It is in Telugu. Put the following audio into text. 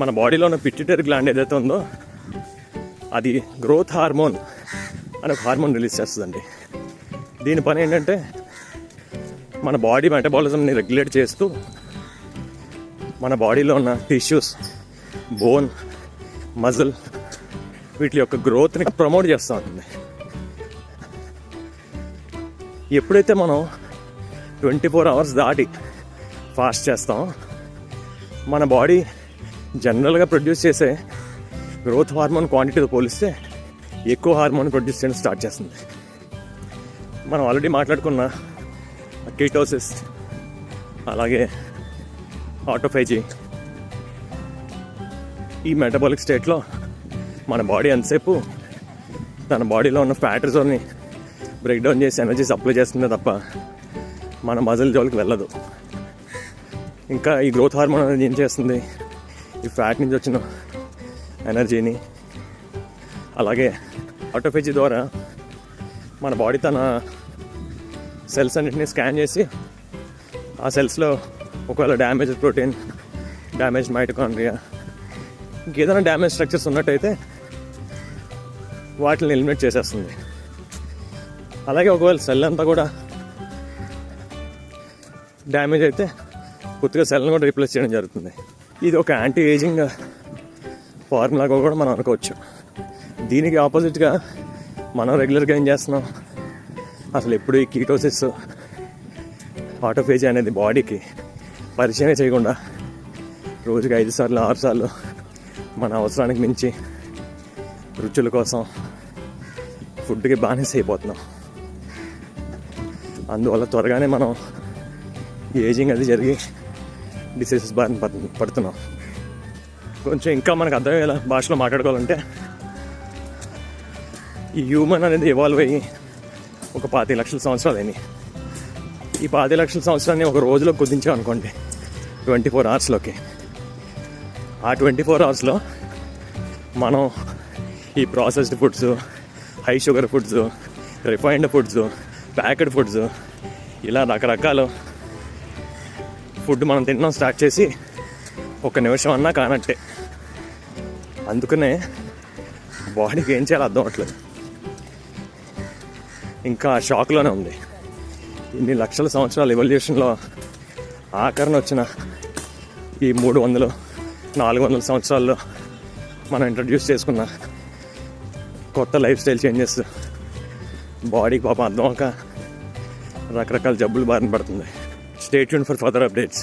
మన బాడీలో ఉన్న పిట్యూటరీ గ్లాండ్ ఏదైతే ఉందో అది గ్రోత్ హార్మోన్ అని ఒక హార్మోన్ రిలీజ్ చేస్తుందండి. దీని పని ఏంటంటే మన బాడీ మెటబాలిజంని రెగ్యులేట్ చేస్తూ మన బాడీలో ఉన్న టిష్యూస్, బోన్, మజిల్ వీటి యొక్క గ్రోత్ని ప్రమోట్ చేస్తూ ఉంటుంది. ఎప్పుడైతే మనం 24 hours దాటి ఫాస్ట్ చేస్తాం, మన బాడీ జనరల్గా ప్రొడ్యూస్ చేసే గ్రోత్ హార్మోన్ క్వాంటిటీతో పోలిస్తే ఎక్కువ హార్మోన్ ప్రొడ్యూస్ చేయడం స్టార్ట్ చేస్తుంది. మనం ఆల్రెడీ మాట్లాడుకున్న కీటోసిస్, అలాగే ఆటోఫేజీ, ఈ మెటబాలిక్ స్టేట్లో మన బాడీ ఎంతసేపు తన బాడీలో ఉన్న ఫ్యాట్ రిజర్వ్ని బ్రేక్ డౌన్ చేసి ఎనర్జీ సప్లై చేస్తుందే తప్ప మన మజిల్ జోలికి వెళ్ళదు. ఇంకా ఈ గ్రోత్ హార్మోన్ అనేది ఏం చేస్తుంది, ఈ ఫ్యాట్ నుంచి వచ్చిన ఎనర్జీని, అలాగే ఆటోఫేజీ ద్వారా మన బాడీ తన సెల్స్ అన్నింటినీ స్కాన్ చేసి ఆ సెల్స్లో ఒకవేళ డ్యామేజ్ ప్రోటీన్, డ్యామేజ్ మైటోకాండ్రియా, ఇంకేదైనా డ్యామేజ్ స్ట్రక్చర్స్ ఉన్నట్టయితే వాటిని ఎలిమినేట్ చేసేస్తుంది. అలాగే ఒకవేళ సెల్ అంతా కూడా డ్యామేజ్ అయితే పూర్తిగా సెల్ని కూడా రీప్లేస్ చేయడం జరుగుతుంది. ఇది ఒక యాంటీ ఏజింగ్ ఫార్ములాగా కూడా మనం అనుకోవచ్చు. దీనికి ఆపోజిట్గా మనం రెగ్యులర్గా ఏం చేస్తున్నాం, అసలు ఎప్పుడు ఈ కీటోసిస్, ఆటోఫేజీ అనేది బాడీకి పరిచయమే చేయకుండా రోజుకి 5 సార్లు 6 సార్లు మన అవసరానికి మించి రుచుల కోసం ఫుడ్కి బానిస అయిపోతున్నాం. అందువల్ల త్వరగానే మనం ఏజింగ్ అది జరిగి డిసీజెస్ బారిన పడుతున్నాం. కొంచెం ఇంకా మనకు అర్థమయ్యేలా భాషలో మాట్లాడుకోవాలంటే, ఈ హ్యూమన్ అనేది ఎవాల్వ్ అయ్యి ఒక 25 లక్షల సంవత్సరాలు అయినాయి. ఈ 25 లక్షల సంవత్సరాన్ని ఒక రోజులో కుదించాం అనుకోండి, 24 hours. ఆ 24 hours మనం ఈ processed foods, high sugar foods, refined foods, packed foods, ఇలా రకరకాల ఫుడ్ మనం తినడం స్టార్ట్ చేసి 1 నిమిషం అన్నా కానట్టే. అందుకనే బాడీకి ఏం చేయాలో అర్థం అవట్లేదు, ఇంకా షాక్లోనే ఉంది. ఇన్ని లక్షల సంవత్సరాల ఎవల్యూషన్లో ఆఖరణ వచ్చిన ఈ 300-400 సంవత్సరాల్లో మనం ఇంట్రడ్యూస్ చేసుకున్న కొత్త లైఫ్ స్టైల్ చేంజెస్ బాడీకి పాపం అర్థం అవ్వక రకరకాల జబ్బులు బారిన పడుతుంది. Stay tuned for further updates.